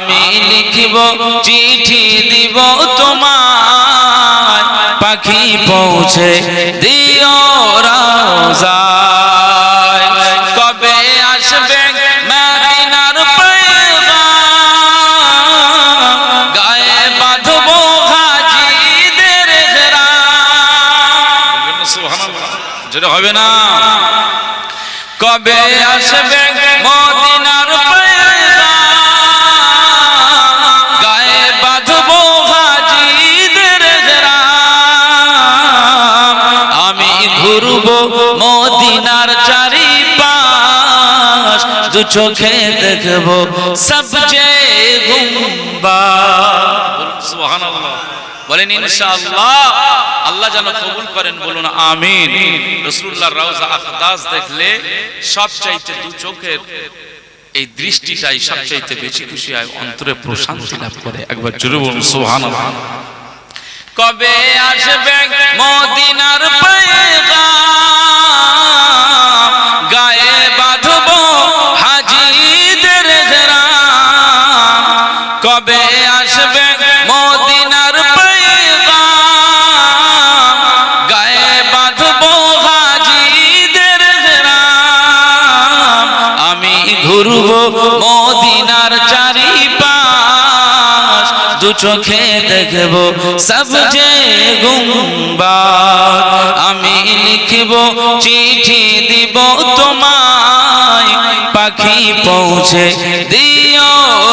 আমি লিখিব চিঠি দিব তোমায় পাখি পৌঁছে দিও রওজায় কবে আসবে মদিনার পয়গাম গায়ে বাঁধবো হাজিদের ইহরাম সুবহানাল্লাহ যেটা হবে না কবে আসবে মদিনার পয়গাম গায়ে বাঁধবো হাজিদের ইহরাম আমি ঘুরবো মদিনার চারিপাশ দু চোখে দেখবো সবচেয়ে গুম্বাদ সুবহানাল্লাহ বলেন ইনশাআল্লাহ আল্লাহ যেন কবুল করেন বলুন আমিন রাসূলুল্লাহর রওজা আকদাস দেখলে সবচাইতে দু চোখের এই দৃষ্টিটাই সবচাইতে বেশি খুশি হয় অন্তরে প্রশান্তি লাভ করে একবার জোরে বলুন সুবহানাল্লাহ কবে আসবে মদিনার পয়গাম গায়ে বাঁধবো হাজিদের ইহরাম কবে আসবে মদিনার পয়গাম গায়ে বাঁধবো হাজিদের ইহরাম আমি ঘুরবো মদিনার চারিপাশ দু চোখে দেখবো সবচেয়ে গুম্বাদ আমি লিখিব চিঠি দিব তোমায় পাখি পৌঁছে দিও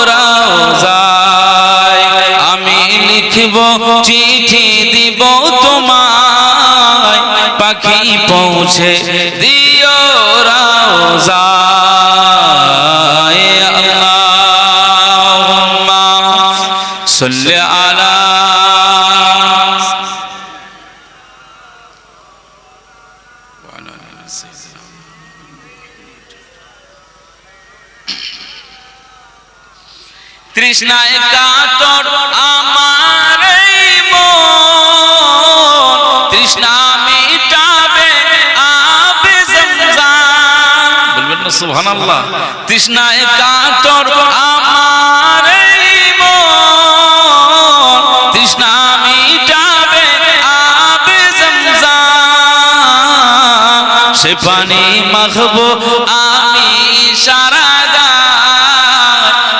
রওজায় আমি লিখিব চিঠি দিব তোমায় পাখি পৌঁছে দিও রওজায় আল্লাহুম্মা সাল্লি আলা তৃষ্ণায় কাতর আমার এই মন তৃষ্ণা মিটাবে আবে জমজম বলবেন না সুবহানাল্লাহ তৃষ্ণায় কাতর আমার এই মন তৃষ্ণা মিটাবে আবে জমজম সে পানি মাখবো আমি ইশারা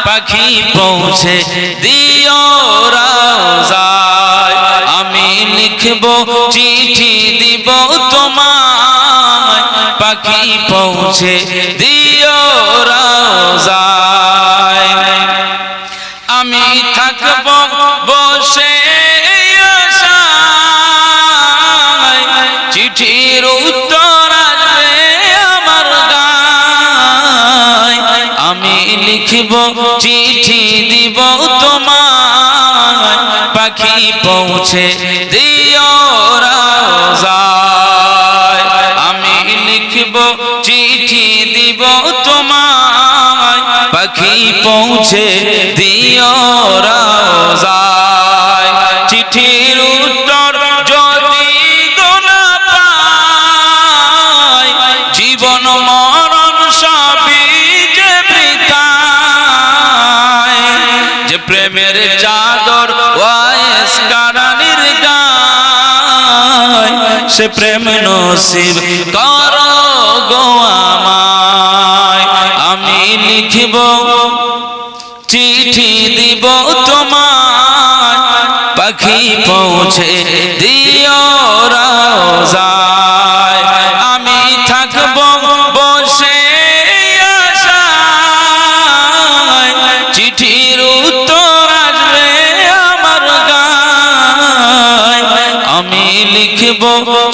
পাখি পৌঁছে দিও রওজায় আমি লিখব চিঠি দিব তোমায় পাখি পৌঁছে দিও রওজায় আমি থাকব বসে আশায় চিঠির উত্তর আসবে আমার গায় আমি লিখিব চিঠি দিব তোমায় পাখি পৌঁছে দিও রওজায় আমি লিখিব চিঠি দিব তোমায় পাখি পৌঁছে দিও রওজায় চিঠির উত্তর যদি গোনা পাই জীবন মরণ সবই যে বৃথায় যে প্রেমের চাদর ওয়াইস কারানির গায় সে প্রেম নসিব করো গো আমায় আমি লিখিব চিঠি দিব তোমায় পাখি পৌঁছে দিও রওজায় আমি থাকব বসে আশায় চিঠির উত্তর আসবে আমার গায় আমি লিখব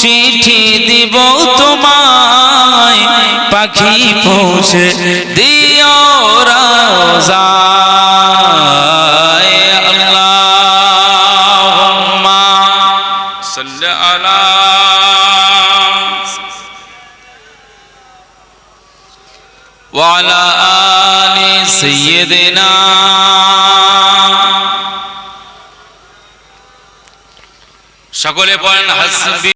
চিঠি দিব তোমায় পাখি পৌঁছে দিও রওজায় আল্লাহুম্মা সাল্লি আলা ওয়া আলা আলি সাইয়্যিদিনা সকলে পড়েন হাসবি